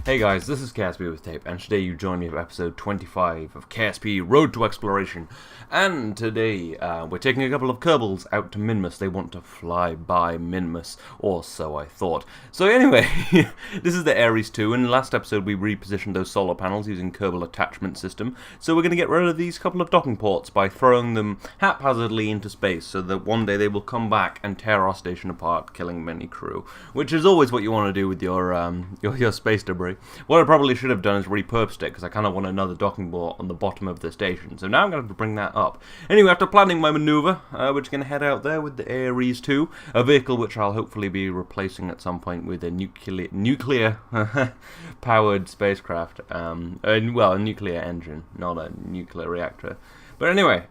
Hey guys, this is KSP with Tape, and today you join me for episode 25 of KSP Road to Exploration. And today, we're taking a couple of Kerbals out to Minmus. They want to fly by Minmus, or so I thought. So anyway, this is the Aries 2, and in the last episode we repositioned those solar panels using Kerbal attachment system. So we're going to get rid of these couple of docking ports by throwing them haphazardly into space, so that one day they will come back and tear our station apart, killing many crew. Which is always what you want to do with your space debris. What I probably should have done is repurposed it, because I kind of want another docking port on the bottom of the station. So now I'm going to have to bring that up. Anyway, after planning my maneuver, we're just going to head out there with the Aries 2, a vehicle which I'll hopefully be replacing at some point with a nuclear powered spacecraft. Well, a nuclear engine, not a nuclear reactor. But anyway,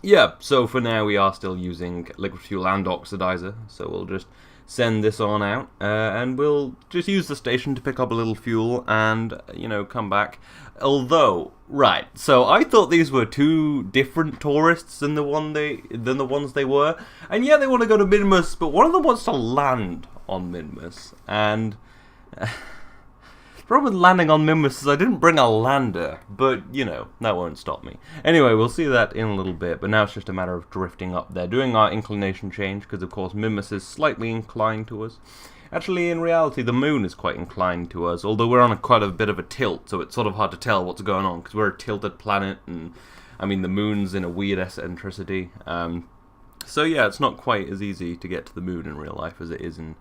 yeah, so for now we are still using liquid fuel and oxidizer, so we'll just send this on out, and we'll just use the station to pick up a little fuel and, come back. Although, right, so I thought these were two different tourists than the ones they were, and yeah, they want to go to Minmus, but one of them wants to land on Minmus, and the problem with landing on Minmus is I didn't bring a lander, but, that won't stop me. Anyway, we'll see that in a little bit, but now it's just a matter of drifting up there, doing our inclination change, because of course Minmus is slightly inclined to us. Actually, in reality, the moon is quite inclined to us, although we're on quite a bit of a tilt, so it's sort of hard to tell what's going on, because we're a tilted planet, and, the moon's in a weird eccentricity. So yeah, it's not quite as easy to get to the moon in real life as it is in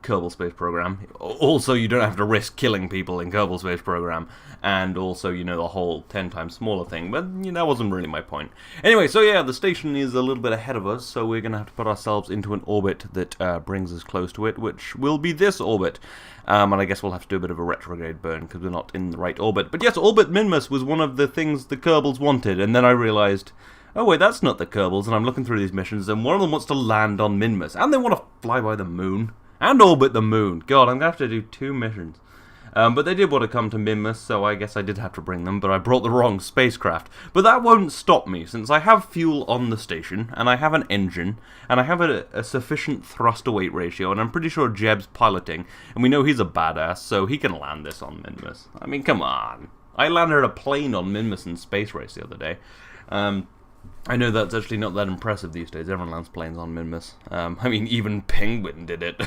Kerbal Space Program. Also, you don't have to risk killing people in Kerbal Space Program, and also, the whole 10 times smaller thing, but that wasn't really my point. Anyway, so yeah, the station is a little bit ahead of us, so we're going to have to put ourselves into an orbit that brings us close to it, which will be this orbit. And I guess we'll have to do a bit of a retrograde burn, because we're not in the right orbit. But yes, Orbit Minmus was one of the things the Kerbals wanted, and then I realized, oh wait, that's not the Kerbals, and I'm looking through these missions, and one of them wants to land on Minmus, and they want to fly by the moon, and orbit the moon. God, I'm going to have to do 2 missions. But they did want to come to Minmus, so I guess I did have to bring them, but I brought the wrong spacecraft. But that won't stop me, since I have fuel on the station, and I have an engine, and I have a sufficient thrust-to-weight ratio, and I'm pretty sure Jeb's piloting, and we know he's a badass, so he can land this on Minmus. Come on. I landed a plane on Minmus in Space Race the other day. I know that's actually not that impressive these days. Everyone lands planes on Minmus. Even Penguin did it.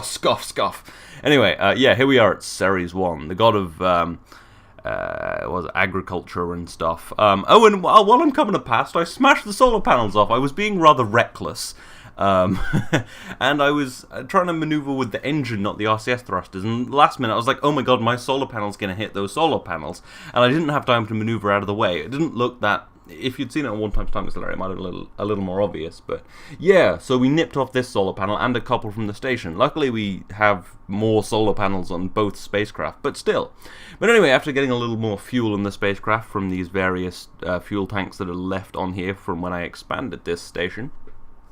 Scoff, scoff. Anyway, yeah, here we are at Ceres 1, the god of agriculture and stuff. And while I'm coming past, I smashed the solar panels off. I was being rather reckless. And I was trying to maneuver with the engine, not the RCS thrusters, and last minute I was like, oh my god, my solar panel's going to hit those solar panels, and I didn't have time to maneuver out of the way. It didn't look that, if you'd seen it on 1x time accelerator, it might have been a little more obvious, but yeah, so we nipped off this solar panel and a couple from the station. Luckily we have more solar panels on both spacecraft, but still. But anyway, after getting a little more fuel in the spacecraft from these various fuel tanks that are left on here from when I expanded this station,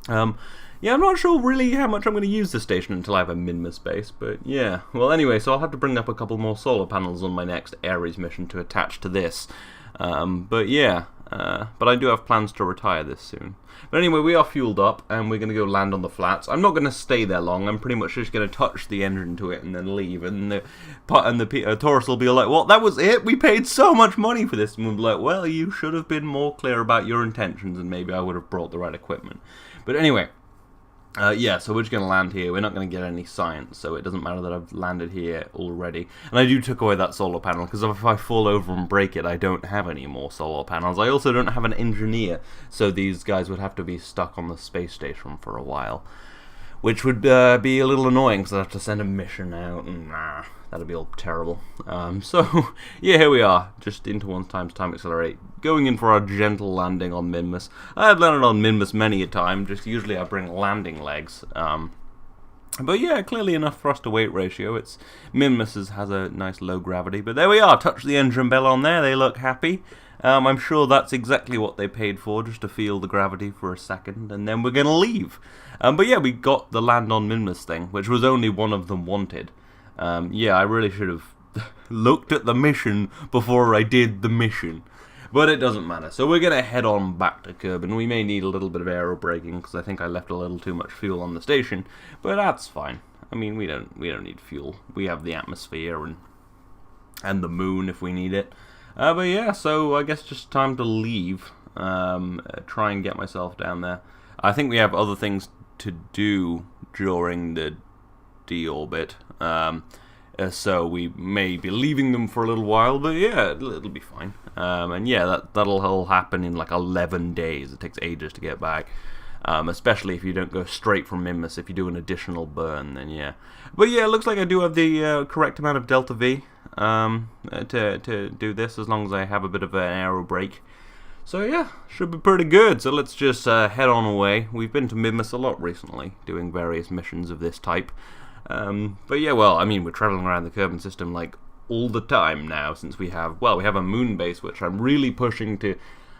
yeah, I'm not sure really how much I'm going to use the station until I have a Minmus base, but yeah. Well, anyway, so I'll have to bring up a couple more solar panels on my next Aries mission to attach to this. But yeah, but I do have plans to retire this soon. But anyway, we are fueled up, and we're going to go land on the flats. I'm not going to stay there long. I'm pretty much just going to touch the engine to it and then leave. And the Taurus will be like, well, that was it? We paid so much money for this. And we'll be like, well, you should have been more clear about your intentions, and maybe I would have brought the right equipment. But anyway, yeah, so we're just going to land here. We're not going to get any science, so it doesn't matter that I've landed here already. And I took away that solar panel, because if I fall over and break it, I don't have any more solar panels. I also don't have an engineer, so these guys would have to be stuck on the space station for a while, which would be a little annoying, because I'd have to send a mission out, and that'd be all terrible. So, yeah, here we are, just into 1x time accelerate, going in for our gentle landing on Minmus. I have landed on Minmus many a time, just usually I bring landing legs. But yeah, clearly enough thrust-to-weight ratio. Minmus has a nice low gravity, but there we are, touch the engine bell on there, they look happy. I'm sure that's exactly what they paid for, just to feel the gravity for a second, and then we're going to leave. But yeah, we got the land on Minmus thing, which was only one of them wanted. Yeah, I really should have looked at the mission before I did the mission. But it doesn't matter. So we're going to head on back to Kerbal. We may need a little bit of aero braking, because I think I left a little too much fuel on the station. But that's fine. I mean, we don't need fuel. We have the atmosphere and the moon if we need it. But yeah, so I guess just time to leave. Try and get myself down there. I think we have other things to do during the deorbit. So we may be leaving them for a little while, but yeah, it'll be fine. And yeah, that'll all happen in like 11 days. It takes ages to get back. Especially if you don't go straight from Minmus. If you do an additional burn, then yeah. But yeah, it looks like I do have the correct amount of delta V to do this, as long as I have a bit of an aero brake. So yeah, should be pretty good. So let's just head on away. We've been to Minmus a lot recently, doing various missions of this type. But yeah, well, I mean, we're traveling around the Kerbal system like all the time now, since we have a moon base, which I'm really pushing to.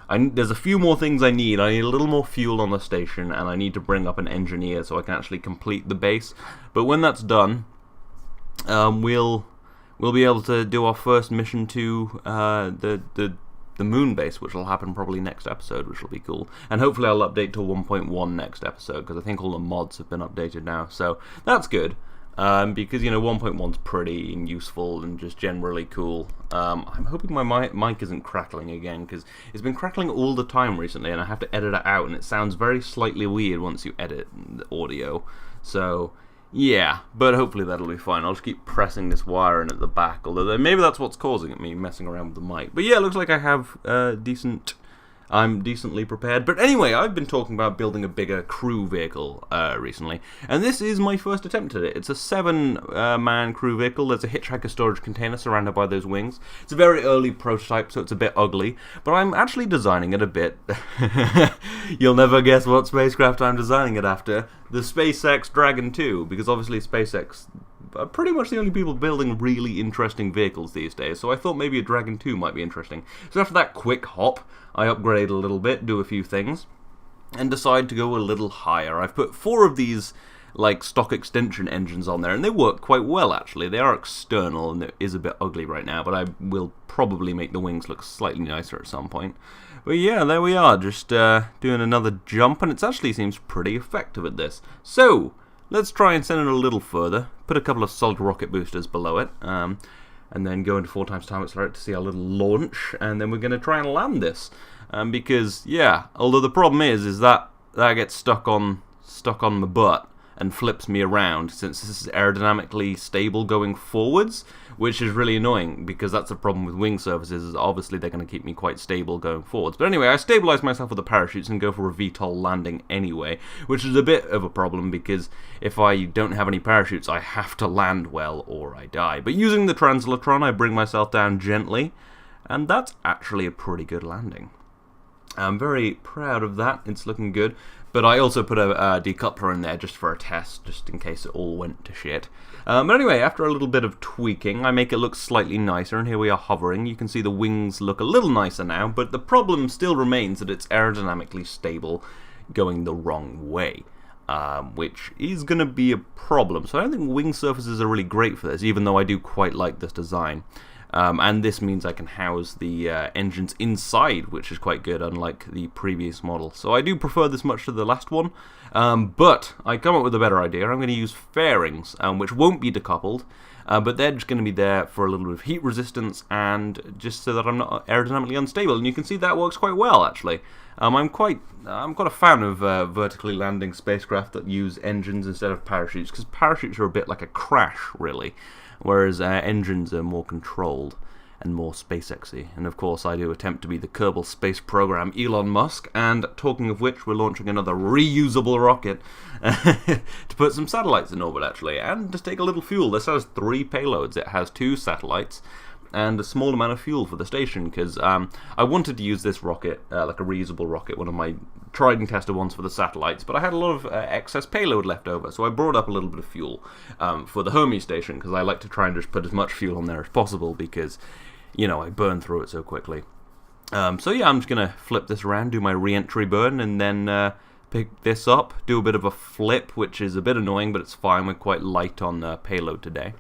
There's a few more things I need. I need a little more fuel on the station, and I need to bring up an engineer so I can actually complete the base. But when that's done, we'll be able to do our first mission to the moon base, which will happen probably next episode, which will be cool. And hopefully I'll update to 1.1 next episode, because I think all the mods have been updated now, so that's good. Because, 1.1's pretty useful and just generally cool. I'm hoping my mic isn't crackling again, because it's been crackling all the time recently, and I have to edit it out, and it sounds very slightly weird once you edit the audio. So, yeah, but hopefully that'll be fine. I'll just keep pressing this wire in at the back, although maybe that's what's causing me messing around with the mic. But yeah, it looks like I have I'm decently prepared. But anyway, I've been talking about building a bigger crew vehicle recently, and this is my first attempt at it. It's a 7-man crew vehicle. There's a hitchhiker storage container surrounded by those wings. It's a very early prototype, so it's a bit ugly, but I'm actually designing it a bit. You'll never guess what spacecraft I'm designing it after. The SpaceX Dragon 2, because obviously SpaceX are pretty much the only people building really interesting vehicles these days, so I thought maybe a Dragon 2 might be interesting. So after that quick hop, I upgrade a little bit, do a few things, and decide to go a little higher. I've put 4 of these like stock extension engines on there, and they work quite well actually. They are external, and it is a bit ugly right now, but I will probably make the wings look slightly nicer at some point. But yeah, there we are, just doing another jump, and it actually seems pretty effective at this. So, let's try and send it a little further, put a couple of solid rocket boosters below it, and then go into 4 times time accelerator to see our little launch, and then we're going to try and land this. Because, yeah, although the problem is that gets stuck on my butt and flips me around, since this is aerodynamically stable going forwards, which is really annoying, because that's the problem with wing surfaces, is obviously they're going to keep me quite stable going forwards. But anyway, I stabilize myself with the parachutes and go for a VTOL landing anyway, which is a bit of a problem, because if I don't have any parachutes, I have to land well or I die. But using the translatron, I bring myself down gently, and that's actually a pretty good landing. I'm very proud of that, it's looking good. But I also put a decoupler in there just for a test, just in case it all went to shit. But anyway, after a little bit of tweaking, I make it look slightly nicer, and here we are hovering. You can see the wings look a little nicer now, but the problem still remains that it's aerodynamically stable going the wrong way, which is going to be a problem. So I don't think wing surfaces are really great for this, even though I do quite like this design. And this means I can house the engines inside, which is quite good, unlike the previous model. So I do prefer this much to the last one, but I come up with a better idea. I'm going to use fairings, which won't be decoupled, but they're just going to be there for a little bit of heat resistance, and just so that I'm not aerodynamically unstable. And you can see that works quite well, actually. I'm quite a fan of vertically landing spacecraft that use engines instead of parachutes, because parachutes are a bit like a crash, really. Whereas engines are more controlled and more SpaceX-y. And of course I do attempt to be the Kerbal space program Elon Musk, and talking of which, we're launching another reusable rocket to put some satellites in orbit actually, and just take a little fuel. This has 3 payloads. It has 2 satellites and a small amount of fuel for the station, because I wanted to use this rocket, like a reusable rocket, one of my tried and tested ones for the satellites, but I had a lot of excess payload left over, so I brought up a little bit of fuel for the Hermes station, because I like to try and just put as much fuel on there as possible, because, I burn through it so quickly. So yeah, I'm just going to flip this around, do my re-entry burn, and then pick this up, do a bit of a flip, which is a bit annoying, but it's fine, we're quite light on payload today.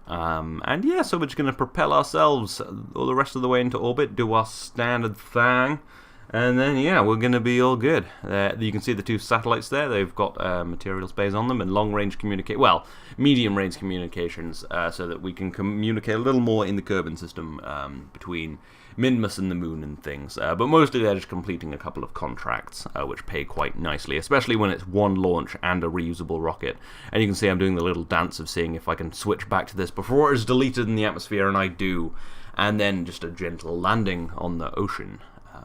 And yeah, so we're just going to propel ourselves all the rest of the way into orbit, do our standard thing, And then, yeah, we're going to be all good. You can see the two satellites there. They've got material space on them and long-range medium-range communications, so that we can communicate a little more in the Kerbal system between Minmus and the moon and things. But mostly they're just completing a couple of contracts, which pay quite nicely, especially when it's one launch and a reusable rocket. And you can see I'm doing the little dance of seeing if I can switch back to this before it is deleted in the atmosphere, and I do. And then just a gentle landing on the ocean.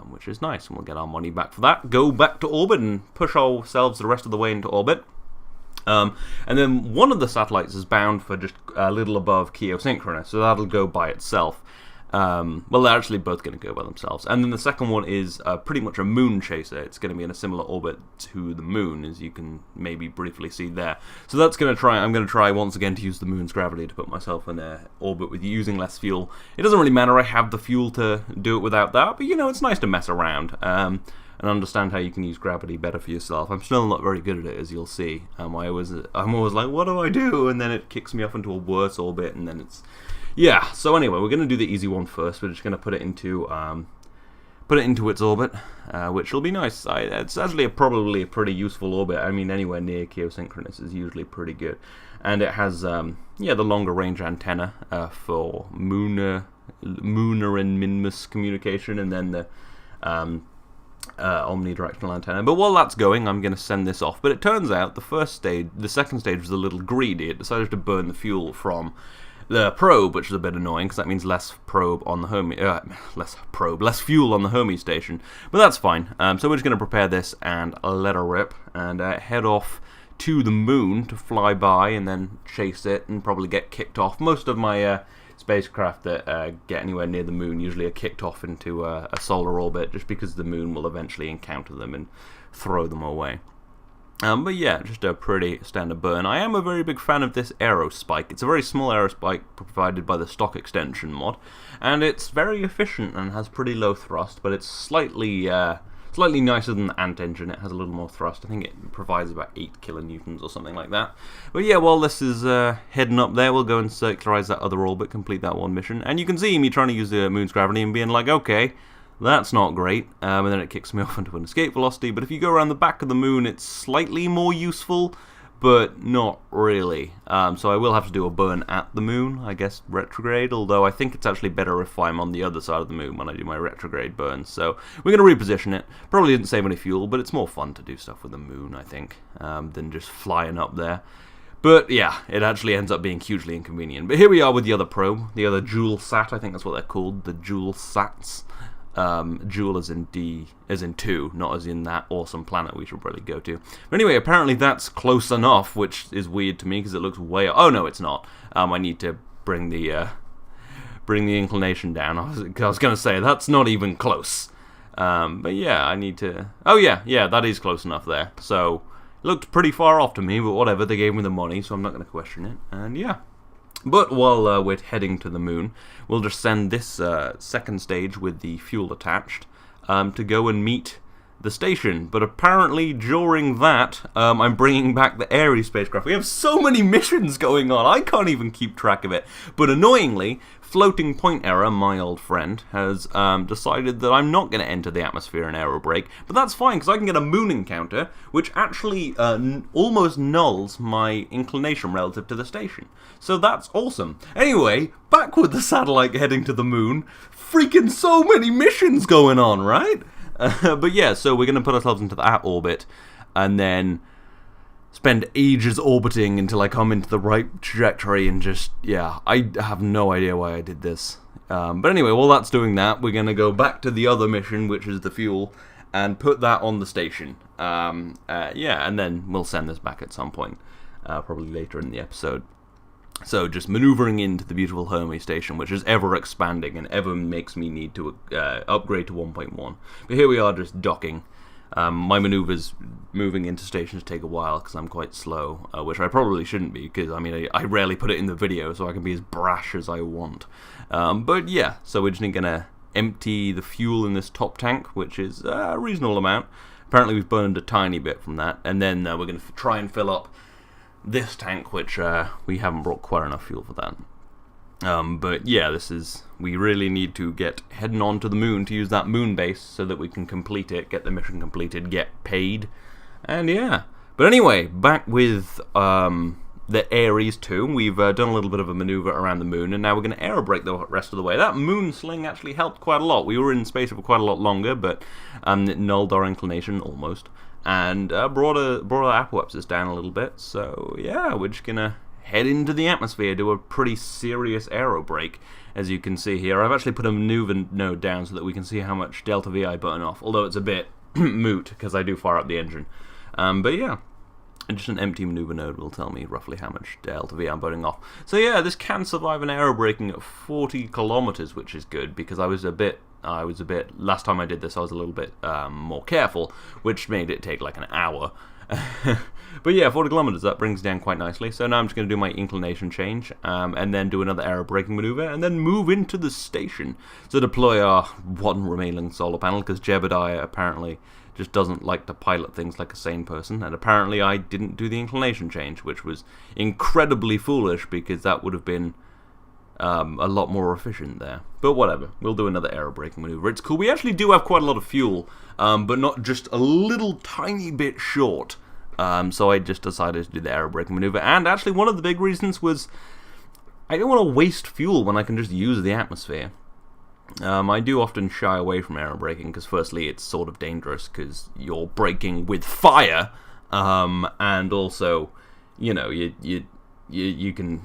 Which is nice, and we'll get our money back for that. Go back to orbit and push ourselves the rest of the way into orbit. And then one of the satellites is bound for just a little above geosynchronous, so that'll go by itself. Well, they're actually both going to go by themselves. And then the second one is pretty much a moon chaser. It's going to be in a similar orbit to the moon, as you can maybe briefly see there. So that's going to try. I'm going to try once again to use the moon's gravity to put myself in an orbit with using less fuel. It doesn't really matter. I have the fuel to do it without that, but it's nice to mess around and understand how you can use gravity better for yourself. I'm still not very good at it, as you'll see. I'm always like, what do I do? And then it kicks me off into a worse orbit, and then it's... Yeah, so anyway, we're going to do the easy one first. We're just going to put it into its orbit, which will be nice. It's actually probably a pretty useful orbit. I mean, anywhere near geosynchronous is usually pretty good. And it has, the longer range antenna for lunar and Minmus communication, and then the omnidirectional antenna. But while that's going, I'm going to send this off. But it turns out the second stage was a little greedy. It decided to burn the fuel from the probe, which is a bit annoying because that means less fuel on the Hermes station, but that's fine. So we're just going to prepare this and let her rip and head off to the moon to fly by and then chase it and probably get kicked off. Most of my spacecraft that get anywhere near the moon usually are kicked off into a solar orbit, just because the moon will eventually encounter them and throw them away. But yeah, just a pretty standard burn. I am a very big fan of this aerospike. It's a very small aerospike provided by the stock extension mod, and it's very efficient and has pretty low thrust, but it's slightly nicer than the Ant engine. It has a little more thrust. I think it provides about 8 kilonewtons or something like that. But yeah, while this is heading up there, we'll go and circularize that other orbit, complete that one mission, and you can see me trying to use the moon's gravity and being like, okay, that's not great, and then it kicks me off into an escape velocity. But if you go around the back of the moon, it's slightly more useful, but not really. So I will have to do a burn at the moon, I guess retrograde, although I think it's actually better if I'm on the other side of the moon when I do my retrograde burns. So we're going to reposition it. Probably didn't save any fuel, but it's more fun to do stuff with the moon, I think, than just flying up there. But yeah, it actually ends up being hugely inconvenient. But here we are with the other probe, the other Joule Sat, I think that's what they're called, the Joule Sats. Joule as in 2, not as in that awesome planet we should probably go to. But anyway, apparently that's close enough, which is weird to me because it looks way... Oh no, it's not. I need to bring the inclination down. I was going to say, that's not even close. But yeah, I need to... Oh yeah, that is close enough there. So, it looked pretty far off to me, but whatever, they gave me the money, so I'm not going to question it. And yeah. But while we're heading to the moon, we'll just send this second stage with the fuel attached to go and meet the station. But apparently during that, I'm bringing back the Aries spacecraft. We have so many missions going on, I can't even keep track of it. But annoyingly, Floating Point Error, my old friend, has decided that I'm not going to enter the atmosphere in aerobrake. But that's fine, because I can get a moon encounter, which actually almost nulls my inclination relative to the station. So that's awesome. Anyway, back with the satellite heading to the moon. Freaking so many missions going on, right? But yeah, so we're going to put ourselves into that orbit, and then spend ages orbiting until I come into the right trajectory, and just, yeah, I have no idea why I did this. But anyway, while that's doing that, we're going to go back to the other mission, which is the fuel, and put that on the station. Yeah, and then we'll send this back at some point, probably later in the episode. So just maneuvering into the beautiful Hermes station, which is ever expanding and ever makes me need to upgrade to 1.1. But here we are just docking. My maneuvers moving into stations take a while because I'm quite slow, which I probably shouldn't be, because I rarely put it in the video, so I can be as brash as I want. But yeah, so we're just going to empty the fuel in this top tank, which is a reasonable amount. Apparently we've burned a tiny bit from that, and then we're going to try and fill up this tank, which we haven't brought quite enough fuel for that. But yeah, we really need to get heading on to the moon to use that moon base so that we can complete it, get the mission completed, get paid, and yeah. But anyway, back with the Aries 2. We've done a little bit of a maneuver around the moon, and now we're going to aerobrake the rest of the way. That moon sling actually helped quite a lot. We were in space for quite a lot longer, but it nulled our inclination almost, and brought our apoapsis down a little bit. So yeah, we're just going to head into the atmosphere, do a pretty serious aerobrake, as you can see here. I've actually put a maneuver node down so that we can see how much delta V I burn off, although it's a bit moot because I do fire up the engine. But yeah, just an empty maneuver node will tell me roughly how much delta V I'm burning off. So yeah, this can survive an aerobraking at 40 kilometers, which is good, because last time I did this I was a little bit more careful, which made it take like an hour. But yeah, 40 kilometers, that brings down quite nicely. So now I'm just going to do my inclination change, and then do another aerobraking maneuver, and then move into the station to deploy our one remaining solar panel, because Jebediah apparently just doesn't like to pilot things like a sane person, and apparently I didn't do the inclination change, which was incredibly foolish, because that would have been a lot more efficient there. But whatever, we'll do another aerobraking maneuver. It's cool. We actually do have quite a lot of fuel, but not just a little tiny bit short. So I just decided to do the aerobraking maneuver. And actually one of the big reasons was I don't want to waste fuel when I can just use the atmosphere. I do often shy away from aerobraking because firstly it's sort of dangerous because you're braking with fire, and also, you know, you can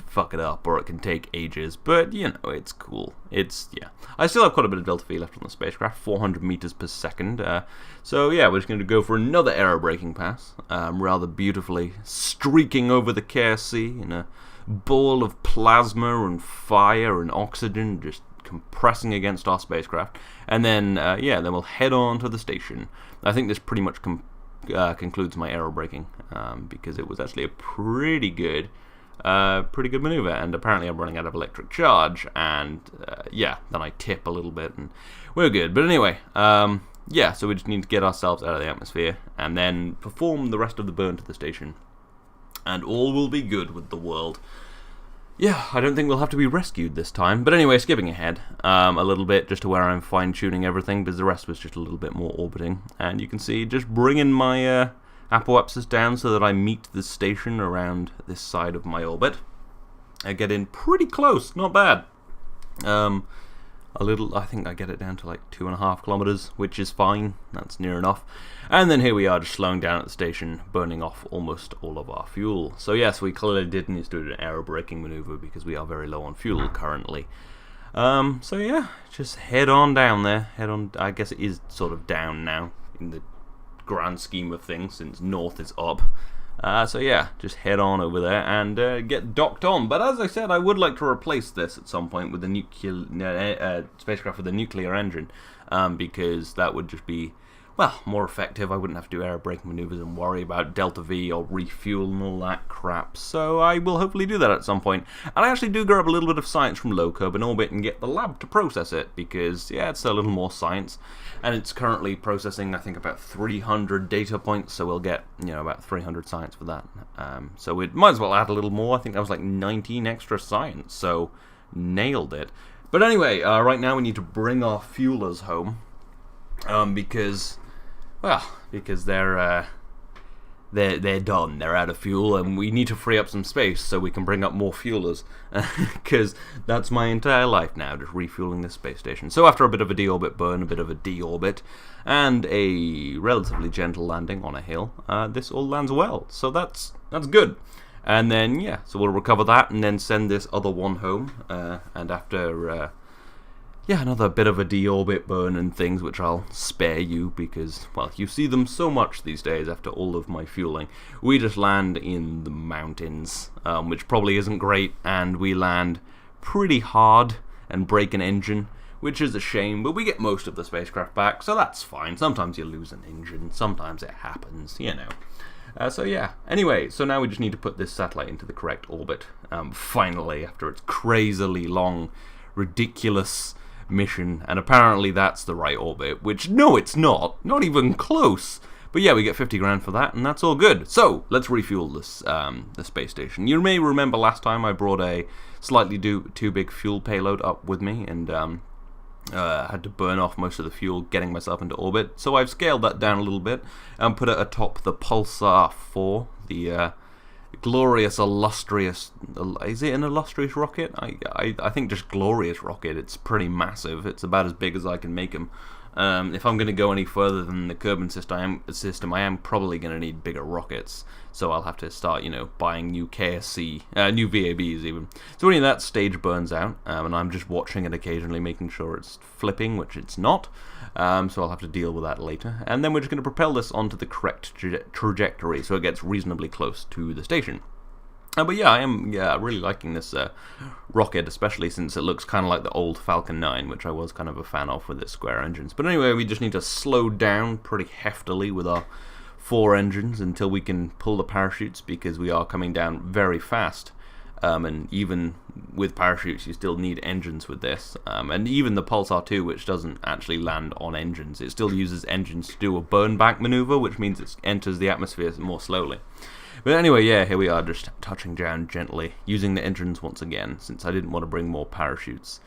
fuck it up, or it can take ages, but you know, it's cool. Yeah. I still have quite a bit of delta V left on the spacecraft, 400 meters per second. So yeah, we're just going to go for another aerobraking pass, rather beautifully streaking over the KSC in a ball of plasma and fire and oxygen, just compressing against our spacecraft. And then then we'll head on to the station. I think this pretty much concludes my aerobraking, because it was actually a pretty good maneuver, and apparently I'm running out of electric charge, and then I tip a little bit, and we're good. But anyway, so we just need to get ourselves out of the atmosphere, and then perform the rest of the burn to the station, and all will be good with the world. Yeah, I don't think we'll have to be rescued this time. But anyway, skipping ahead a little bit, just to where I'm fine-tuning everything, because the rest was just a little bit more orbiting, and you can see just bringing my apoapsis down so that I meet the station around this side of my orbit. I get in pretty close, not bad. I think I get it down to like 2.5 kilometers, which is fine, that's near enough. And then here we are, just slowing down at the station, burning off almost all of our fuel. So yes, we clearly did need to do an aerobraking maneuver because we are very low on fuel currently. So yeah, just head on down there, I guess it is sort of down now in the grand scheme of things, since north is up. So yeah, just head on over there and get docked on. But as I said, I would like to replace this at some point with a spacecraft with a nuclear engine, because that would just be, well, more effective. I wouldn't have to do aerobraking maneuvers and worry about delta V or refuel and all that crap. So I will hopefully do that at some point. And I actually do grab a little bit of science from low curb in orbit and get the lab to process it, because yeah, it's a little more science. And it's currently processing, I think, about 300 data points, so we'll get, about 300 science for that. So we might as well add a little more. I think that was like 19 extra science, so nailed it. But anyway, right now we need to bring our fuelers home, because they're done. They're out of fuel, and we need to free up some space so we can bring up more fuelers. Because that's my entire life now, just refueling this space station. So after a bit of a deorbit burn, a bit of a deorbit, and a relatively gentle landing on a hill, this all lands well. So that's good. And then so we'll recover that and then send this other one home. And after another bit of a deorbit burn and things, which I'll spare you because, well, you see them so much these days after all of my fueling. We just land in the mountains, which probably isn't great, and we land pretty hard and break an engine, which is a shame, but we get most of the spacecraft back, so that's fine. Sometimes you lose an engine, sometimes it happens, Anyway, so now we just need to put this satellite into the correct orbit, finally, after its crazily long, ridiculous mission, and apparently that's the right orbit, which, no, it's not even close, But yeah, we get 50 grand for that, and that's all good. So, let's refuel this the space station. You may remember last time I brought a slightly too big fuel payload up with me, and had to burn off most of the fuel getting myself into orbit. So I've scaled that down a little bit and put it atop the Pulsar 4, the glorious, illustrious... Is it an illustrious rocket? I think just glorious rocket. It's pretty massive. It's about as big as I can make them. If I'm going to go any further than the Kerbal system, I am probably going to need bigger rockets. So I'll have to start, buying new KSC, new VABs even. So anyway, that stage burns out, and I'm just watching it occasionally, making sure it's flipping, which it's not. So I'll have to deal with that later. And then we're just going to propel this onto the correct trajectory, so it gets reasonably close to the station. But yeah, I am really liking this rocket, especially since it looks kind of like the old Falcon 9, which I was kind of a fan of with its square engines. But anyway, we just need to slow down pretty heftily with our 4 engines until we can pull the parachutes, because we are coming down very fast. And even with parachutes, you still need engines with this. And even the Pulsar 2, which doesn't actually land on engines, it still uses engines to do a burn back maneuver, which means it enters the atmosphere more slowly. But anyway, yeah, here we are, just touching down gently, using the engines once again, since I didn't want to bring more parachutes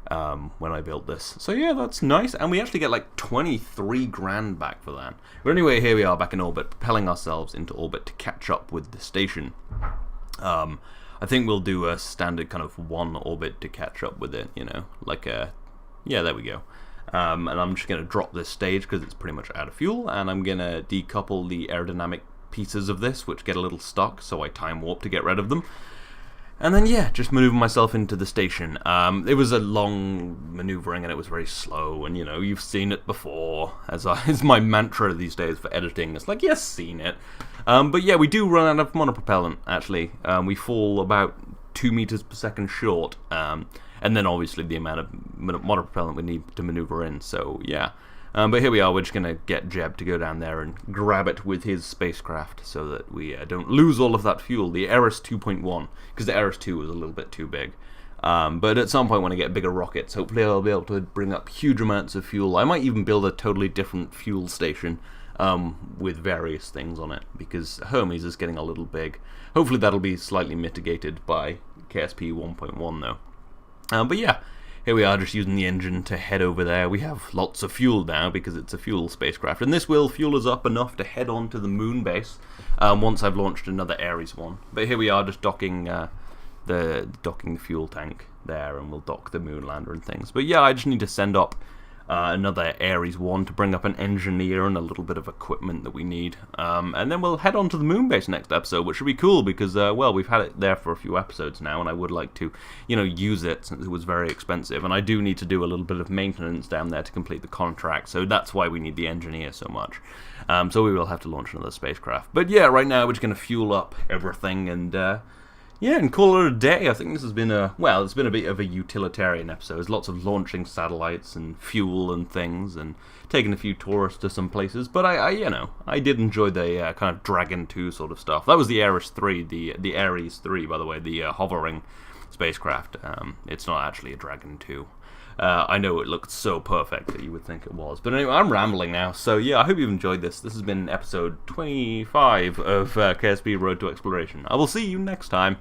when I built this. So yeah, that's nice, and we actually get like 23 grand back for that. But anyway, here we are back in orbit, propelling ourselves into orbit to catch up with the station. I think we'll do a standard kind of 1 orbit to catch up with it, like a... Yeah, there we go. And I'm just going to drop this stage because it's pretty much out of fuel, and I'm going to decouple the aerodynamic pieces of this, which get a little stuck, so I time warp to get rid of them. And then, yeah, just maneuver myself into the station. It was a long maneuvering, and it was very slow, and, you've seen it before, as is my mantra these days for editing. It's like, yes, seen it. But yeah, we do run out of monopropellant, actually. We fall about 2 meters per second short, and then obviously the amount of monopropellant we need to maneuver in, so yeah. But here we are, we're just going to get Jeb to go down there and grab it with his spacecraft so that we don't lose all of that fuel, the Aries 2.1, because the Aries 2 was a little bit too big. But at some point when I get bigger rockets, hopefully I'll be able to bring up huge amounts of fuel. I might even build a totally different fuel station with various things on it, because Hermes is getting a little big. Hopefully that'll be slightly mitigated by KSP 1.1 though. But yeah. Here we are, just using the engine to head over there. We have lots of fuel now because it's a fuel spacecraft, and this will fuel us up enough to head on to the moon base once I've launched another Aries one. But here we are, just docking the fuel tank there, and we'll dock the moon lander and things. But yeah, I just need to send up another Aries 1 to bring up an engineer and a little bit of equipment that we need. And then we'll head on to the moon base next episode, which should be cool because, well, we've had it there for a few episodes now, and I would like to, use it since it was very expensive. And I do need to do a little bit of maintenance down there to complete the contract, so that's why we need the engineer so much. So we will have to launch another spacecraft. But yeah, right now we're just going to fuel up everything and... yeah, and call it a day. I think this has been it's been a bit of a utilitarian episode. There's lots of launching satellites and fuel and things, and taking a few tourists to some places. But I did enjoy the kind of Dragon 2 sort of stuff. That was the Aries 3, the Aries 3, by the way, the hovering spacecraft. It's not actually a Dragon 2. I know it looked so perfect that you would think it was. But anyway, I'm rambling now. So yeah, I hope you've enjoyed this. This has been episode 25 of KSP Road to Exploration. I will see you next time.